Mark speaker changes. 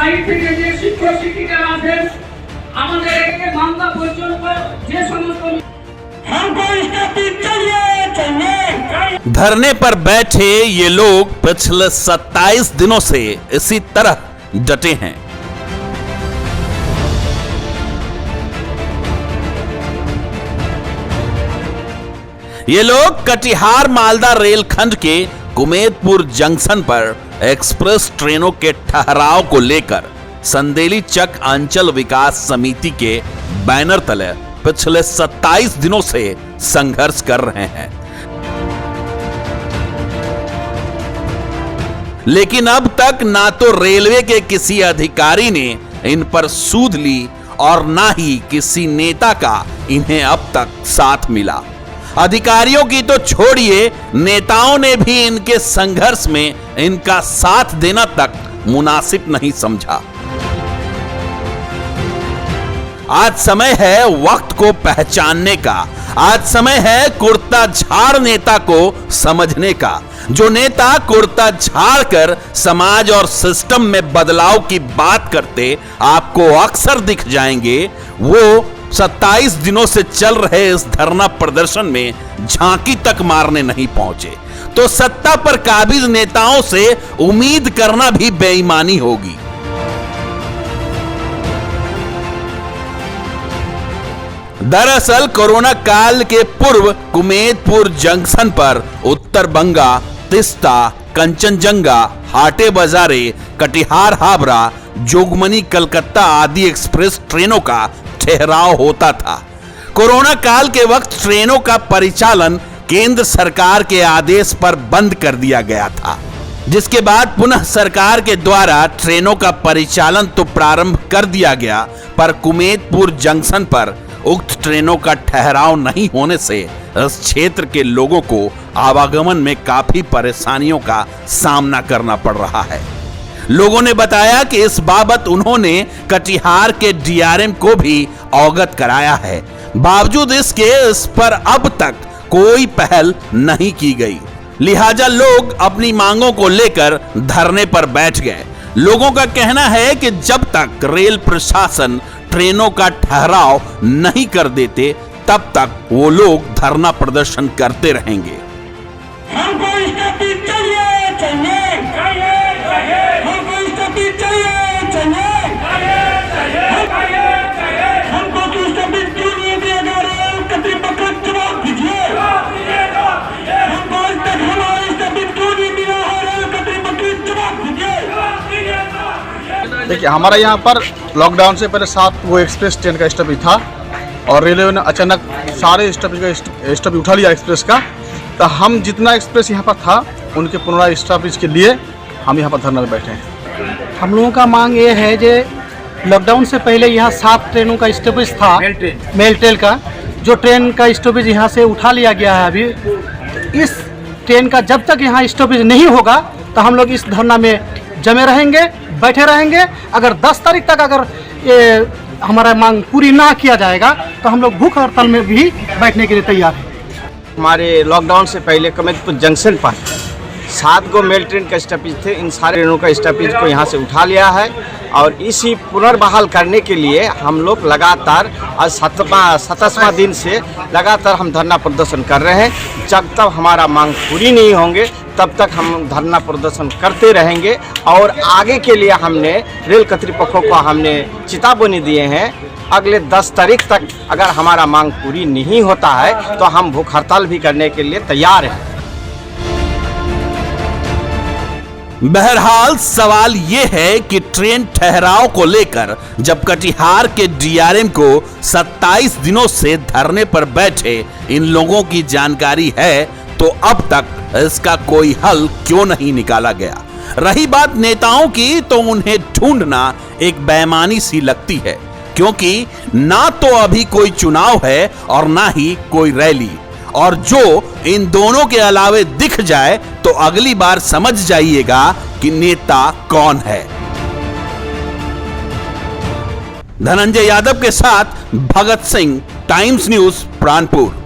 Speaker 1: Side থেকে যে শিক্ষক শিক্ষিকারা আছেন আমাদের এখানে মামলা পর্যন্ত যে সমস্ত
Speaker 2: धरने पर बैठे ये लोग पिछले 27 दिनों से इसी तरह डटे हैं। ये लोग कटिहार मालदा रेलखंड के कुमेदपुर जंक्शन पर एक्सप्रेस ट्रेनों के ठहराव को लेकर संदेली चक अंचल विकास समिति के बैनर तले पिछले 27 दिनों से संघर्ष कर रहे हैं। लेकिन अब तक ना तो रेलवे के किसी अधिकारी ने इन पर सूद ली और ना ही किसी नेता का इन्हें अब तक साथ मिला। अधिकारियों की तो छोड़िए, नेताओं ने भी इनके संघर्ष में इनका साथ देना तक मुनासिब नहीं समझा। आज समय है वक्त को पहचानने का। आज समय है कुर्ता झाड़ नेता को समझने का। जो नेता कुर्ता झाड़ कर समाज और सिस्टम में बदलाव की बात करते आपको अक्सर दिख जाएंगे, वो 27 दिनों से चल रहे इस धरना प्रदर्शन में झांकी तक मारने नहीं पहुंचे। तो सत्ता पर काबिज नेताओं से उम्मीद करना भी बेईमानी होगी। दरअसल कोरोना काल के पूर्व कुमेदपुर जंक्शन पर उत्तर बंगा, तिस्ता, कंचनजंगा, हाटे बाजारे, कटिहार हावड़ा, जोगमनी कलकत्ता आदि एक्सप्रेस ट्रेनों का ठहराव होता था। कोरोना काल के वक्त ट्रेनों का परिचालन केंद्र सरकार के आदेश पर बंद कर दिया गया था, जिसके बाद पुनः सरकार के द्वारा ट्रेनों का परिचालन तो प्रारंभ कर दिया गया, पर कुमेदपुर जंक्शन पर उक्त ट्रेनों का ठहराव नहीं होने से इस क्षेत्र के लोगों को आवागमन में काफी परेशानियों का सामना करना पड़ रहा है। लोगों ने बताया कि इस बाबत उन्होंने कटिहार के डीआरएम को भी अवगत कराया है। बावजूद इसके इस पर अब तक कोई पहल नहीं की गई। लिहाजा लोग अपनी मांगों को लेकर धरने पर बैठ गए। लोगों का कहना है कि जब तक रेल प्रशासन ट्रेनों का ठहराव नहीं कर देते तब तक वो लोग धरना प्रदर्शन करते रहेंगे।
Speaker 3: हमको स्टॉपेज चाहिए चाहिए हमको स्टॉपेज चाहिए चाहिए हमको स्टॉपेज क्यों नहीं दिया जा रहा है? कर्तृपक्ष जवाब दीजिए। हमको आज तक हमारा स्टॉपेज क्यों नहीं मिला है? कर्तृपक्ष जवाब दीजिए।
Speaker 4: देखिए, हमारा यहाँ पर लॉकडाउन से पहले 7 वो एक्सप्रेस ट्रेन का स्टॉपेज था और रेलवे ने अचानक सारे स्टॉपेज का स्टॉपेज उठा लिया एक्सप्रेस का। तो हम जितना एक्सप्रेस यहाँ पर था उनके पुनः स्टॉपेज के लिए हम यहाँ पर धरना में बैठे हैं।
Speaker 5: हम लोगों का मांग ये है कि लॉकडाउन से पहले यहाँ 7 ट्रेनों का स्टॉपेज था, मेल ट्रेन का, जो ट्रेन का स्टॉपेज यहाँ से उठा लिया गया है अभी। इस ट्रेन का जब तक यहाँ स्टॉपेज नहीं होगा तो हम लोग इस धरना में जमे रहेंगे, बैठे रहेंगे। अगर 10 तारीख तक अगर ये हमारा मांग पूरी ना किया जाएगा तो हम लोग भूख हड़ताल में भी बैठने के लिए तैयार हैं।
Speaker 6: हमारे लॉकडाउन से पहले कुमेदपुर जंक्शन पर 7 गो मेल ट्रेन का स्टॉपेज थे। इन सारे ट्रेनों का स्टॉपेज को यहाँ से उठा लिया है और इसी पुनर्बहाल करने के लिए हम लोग लगातार आज 27वां दिन से लगातार हम धरना प्रदर्शन कर रहे हैं। जब तक हमारा मांग पूरी नहीं होंगे तब तक हम धरना प्रदर्शन करते रहेंगे। और आगे के लिए हमने रेल कर्तृपक्षों को हमने चेतावनी दिए हैं, अगले 10 तारीख तक अगर हमारा मांग पूरी नहीं होता है तो हम भूख हड़ताल भी करने के लिए तैयार हैं।
Speaker 2: बहरहाल सवाल यह है कि ट्रेन ठहराव को लेकर जब कटिहार के डीआरएम को 27 दिनों से धरने पर बैठे इन लोगों की जानकारी है तो अब तक इसका कोई हल क्यों नहीं निकाला गया। रही बात नेताओं की तो उन्हें ढूंढना एक बेईमानी सी लगती है, क्योंकि ना तो अभी कोई चुनाव है और ना ही कोई रैली, और जो इन दोनों के अलावे दिख जाए तो अगली बार समझ जाइएगा कि नेता कौन है। धनंजय यादव के साथ भगत सिंह, टाइम्स न्यूज, प्राणपुर।